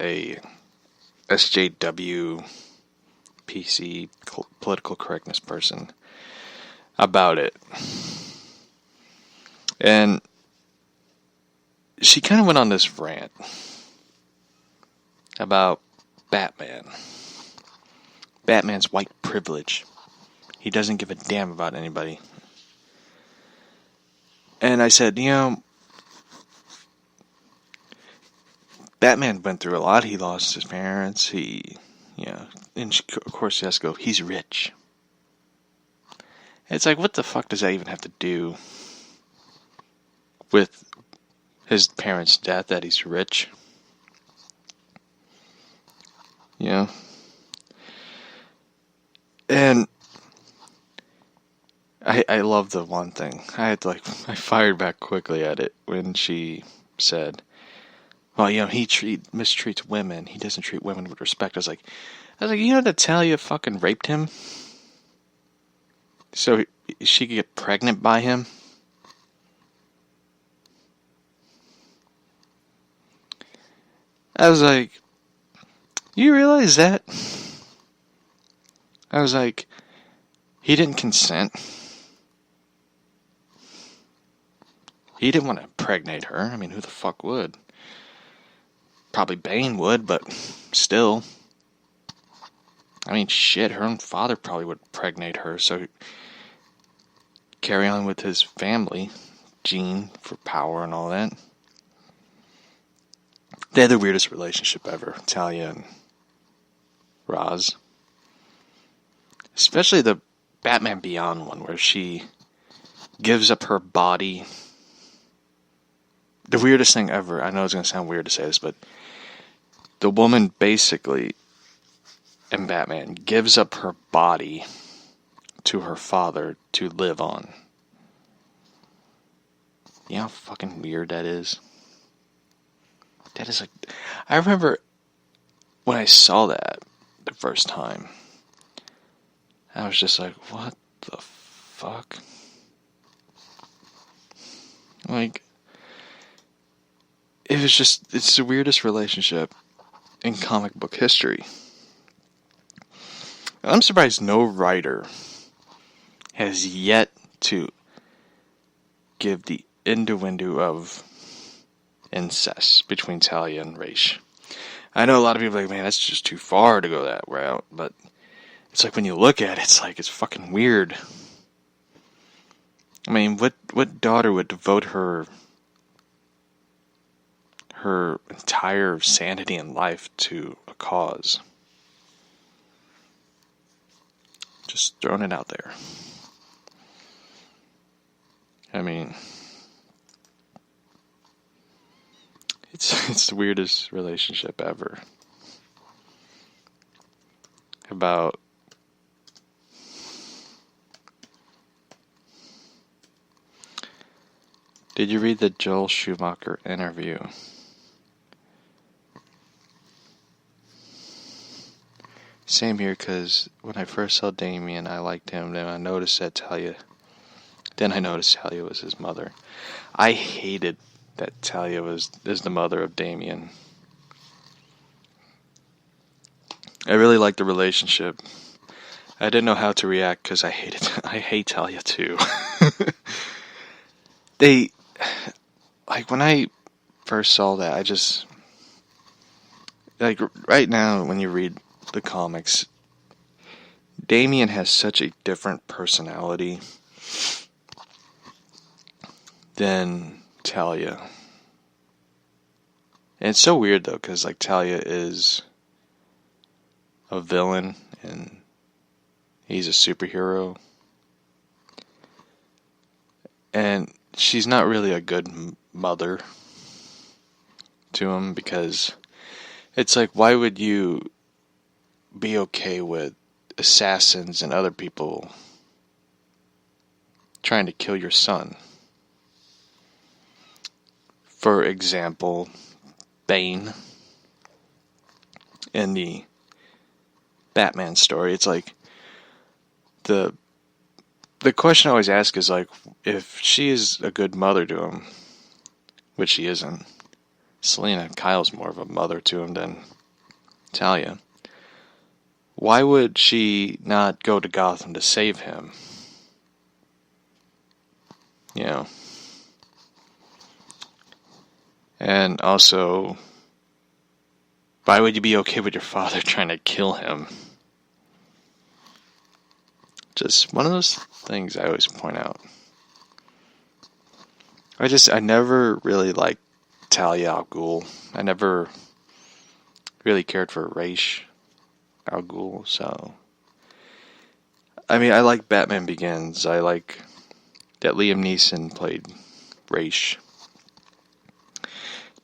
a SJW PC political correctness person about it. And she kind of went on this rant about Batman. Batman's white privilege. He doesn't give a damn about anybody. And I said, Batman went through a lot. He lost his parents. And of course he has to go, he's rich. It's like, what the fuck does that even have to do with his parents' death, that he's rich? And I love the one thing. I fired back quickly at it when she said, well, he mistreats women. He doesn't treat women with respect. I was like, Natalia fucking raped him? So she could get pregnant by him? I was like, you realize that? I was like, he didn't consent. He didn't want to impregnate her. I mean, who the fuck would? Probably Bane would, but still. I mean, shit, her own father probably would impregnate her, so carry on with his family, Jean, for power and all that. They had the weirdest relationship ever, Talia and Ra's. Especially the Batman Beyond one, where she gives up her body. The weirdest thing ever. I know it's going to sound weird to say this, but the woman basically, in Batman, gives up her body to her father to live on. You know how fucking weird that is? That is like... I remember when I saw that the first time, I was just like, what the fuck? Like, it's the weirdest relationship in comic book history. I'm surprised no writer has yet to give the innuendo of incest between Talia and Ra's. I know a lot of people are like, man, that's just too far to go that route, but it's like when you look at it, it's fucking weird. I mean, what daughter would devote her entire sanity in life to a cause? Just throwing it out there. I mean, it's the weirdest relationship ever. About did you read the Joel Schumacher interview? Same here, because when I first saw Damian, I liked him. Then I noticed that Talia. Then I noticed Talia was his mother. I hated that Talia is the mother of Damian. I really liked the relationship. I didn't know how to react because I hate Talia too. When I first saw that, I just, right now when you read the comics, Damian has such a different personality than Talia. And it's so weird though, because Talia is a villain and he's a superhero. And she's not really a good mother to him, because it's like, why would you be okay with assassins and other people trying to kill your son? For example, Bane in the Batman story. It's like the question I always ask is if she is a good mother to him, which she isn't, Selena Kyle's more of a mother to him than Talia. Why would she not go to Gotham to save him? You know. And also, why would you be okay with your father trying to kill him? Just one of those things I always point out. I never really liked Talia al Ghul. I never really cared for Ra's al Ghul, so... I mean, I like Batman Begins. I like that Liam Neeson played Ra's.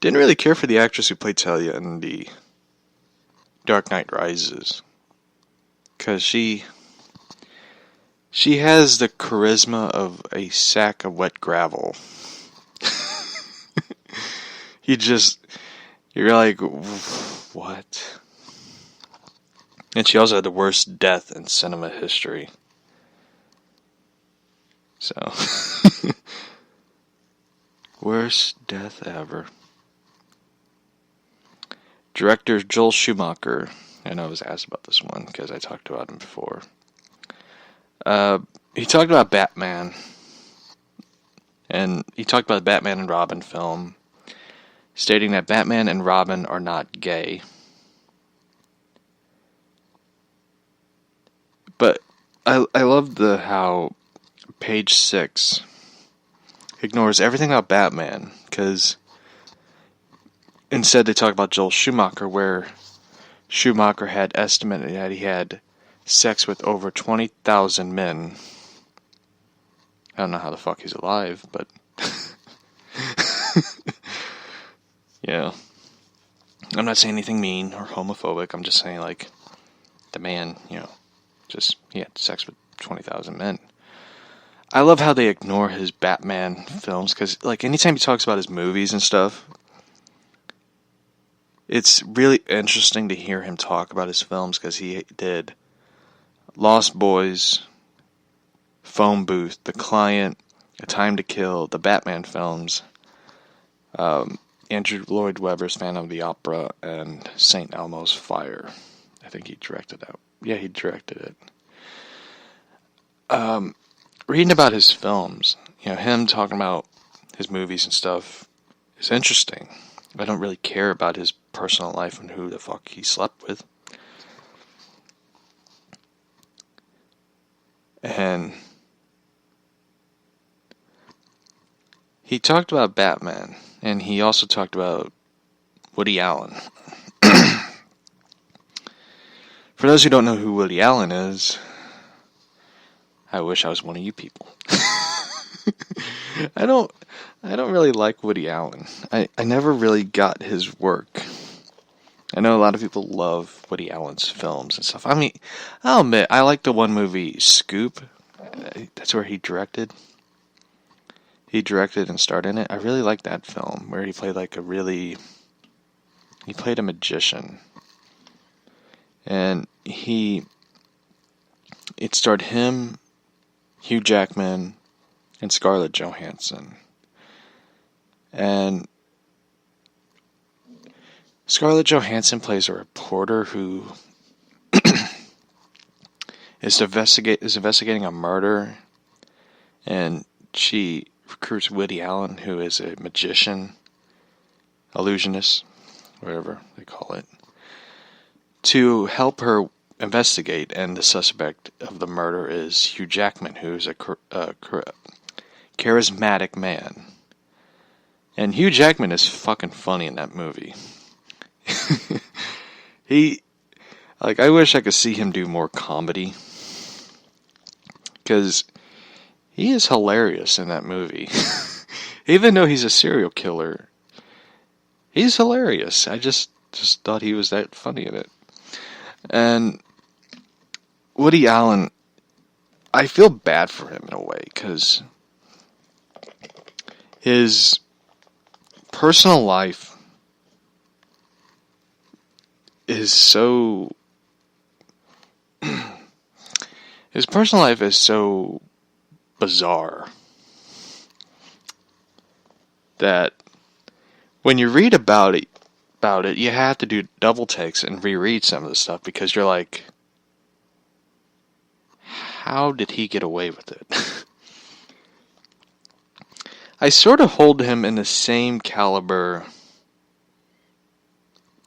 Didn't really care for the actress who played Talia in the Dark Knight Rises. Because she has the charisma of a sack of wet gravel. You're like, what? And she also had the worst death in cinema history. So, worst death ever. Director Joel Schumacher. I know I was asked about this one because I talked about him before. He talked about Batman. And he talked about the Batman and Robin film, stating that Batman and Robin are not gay. But I love how page 6 ignores everything about Batman, because instead they talk about Joel Schumacher, where Schumacher had estimated that he had sex with over 20,000 men. I don't know how the fuck he's alive, but... yeah. I'm not saying anything mean or homophobic. I'm just saying, like, the man, he had sex with 20,000 men. I love how they ignore his Batman films, because, like, anytime he talks about his movies and stuff, it's really interesting to hear him talk about his films, because he did Lost Boys, Phone Booth, The Client, A Time to Kill, the Batman films, Andrew Lloyd Webber's Phantom of the Opera, and St. Elmo's Fire. I think he directed that. Yeah, he directed it. Reading about his films, him talking about his movies and stuff is interesting. I don't really care about his personal life and who the fuck he slept with. And he talked about Batman, and he also talked about Woody Allen. For those who don't know who Woody Allen is, I wish I was one of you people. I don't really like Woody Allen. I never really got his work. I know a lot of people love Woody Allen's films and stuff. I mean, I'll admit, I like the one movie, Scoop. That's where he directed. He directed and starred in it. I really like that film, where he played he played a magician. And it starred him, Hugh Jackman, and Scarlett Johansson. And Scarlett Johansson plays a reporter who is investigating a murder, and she recruits Woody Allen, who is a magician, illusionist, whatever they call it, to help her investigate. And the suspect of the murder is Hugh Jackman, who is a charismatic man. And Hugh Jackman is fucking funny in that movie. I wish I could see him do more comedy, because he is hilarious in that movie. Even though he's a serial killer, he's hilarious. I just thought he was that funny in it. And Woody Allen, I feel bad for him in a way, because his personal life is so... his personal life is so bizarre that when you read about it, you have to do double takes and reread some of the stuff because you're like, how did he get away with it? I sort of hold him in the same caliber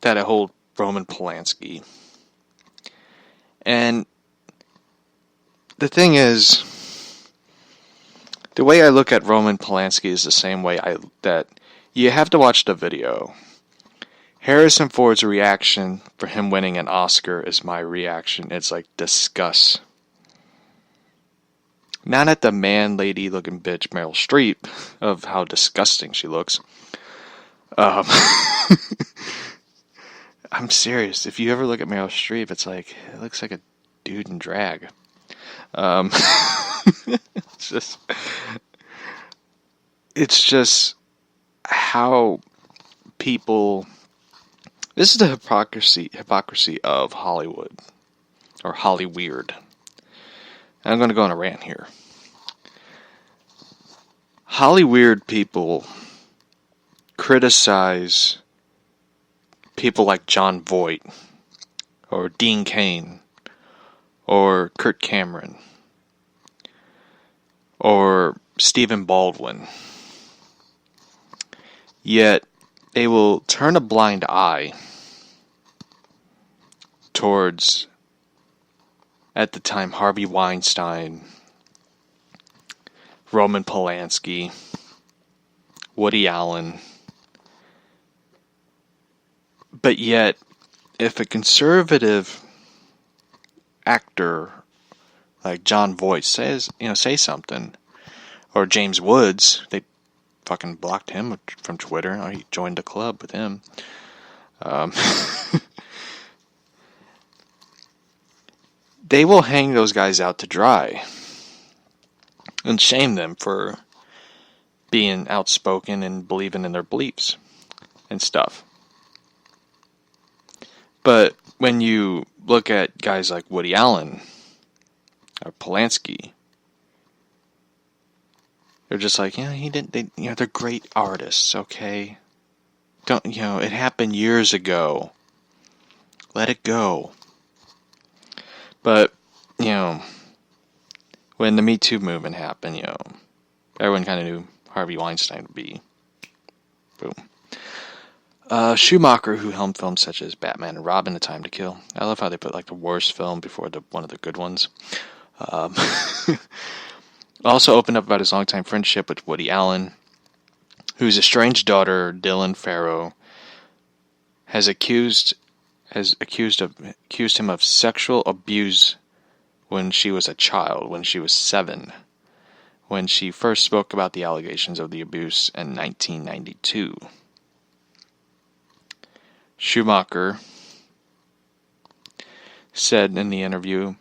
that I hold Roman Polanski. And the thing is, the way I look at Roman Polanski is the same way that you have to watch the video. Harrison Ford's reaction for him winning an Oscar is my reaction. It's like disgust. Not at the man, lady looking bitch Meryl Streep of how disgusting she looks. I'm serious. If you ever look at Meryl Streep, it's like, it looks like a dude in drag. It's just how people. This is the hypocrisy of Hollywood or Hollyweird. I'm going to go on a rant here. Hollyweird people criticize people like Jon Voight or Dean Cain or Kirk Cameron or Stephen Baldwin. Yet they will turn a blind eye towards, at the time, Harvey Weinstein, Roman Polanski, Woody Allen. But yet, if a conservative actor like Jon Voight say something, or James Woods, they fucking blocked him from Twitter. Or he joined a club with him. They will hang those guys out to dry and shame them for being outspoken and believing in their beliefs and stuff. But when you look at guys like Woody Allen or Polanski, they're just like, he didn't. They're great artists, okay? It happened years ago. Let it go. But, when the Me Too movement happened, everyone kind of knew Harvey Weinstein would be. Boom. Schumacher, who helmed films such as Batman and Robin, A Time to Kill. I love how they put the worst film before one of the good ones. Also opened up about his longtime friendship with Woody Allen, whose estranged daughter, Dylan Farrow, has accused him of sexual abuse when she was a child, when she was 7, when she first spoke about the allegations of the abuse in 1992. Schumacher said in the interview,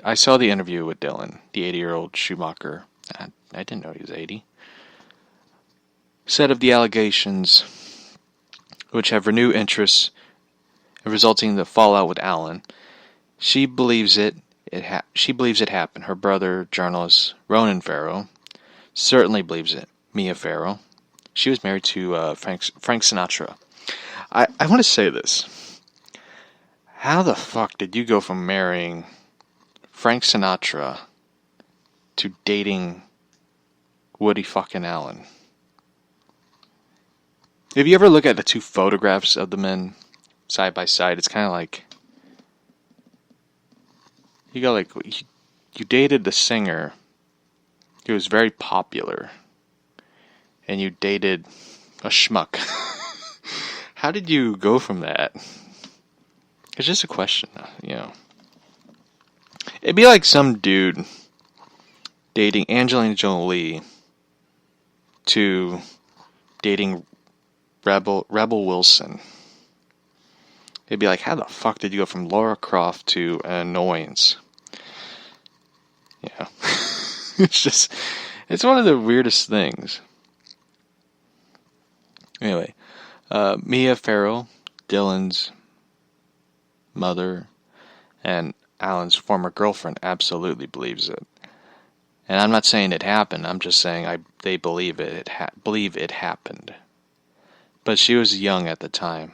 I saw the interview with Dylan, the 80-year-old Schumacher. I didn't know he was 80. Said of the allegations, which have renewed interest resulting in the fallout with Allen, she believes it happened. Her brother, journalist Ronan Farrow, certainly believes it. Mia Farrow. She was married to Frank Sinatra. I want to say this. How the fuck did you go from marrying Frank Sinatra to dating Woody fucking Allen? If you ever look at the two photographs of the men side by side, it's kind of like you dated the singer who was very popular, and you dated a schmuck. How did you go from that? It's just a question, It'd be like some dude dating Angelina Jolie to dating Rebel Wilson. It'd be like, how the fuck did you go from Laura Croft to an annoyance? Yeah. It's one of the weirdest things. Anyway, Mia Farrow, Dylan's mother, and Alan's former girlfriend absolutely believes it. And I'm not saying it happened. I'm just saying they believe it. Believe it happened. But she was young at the time.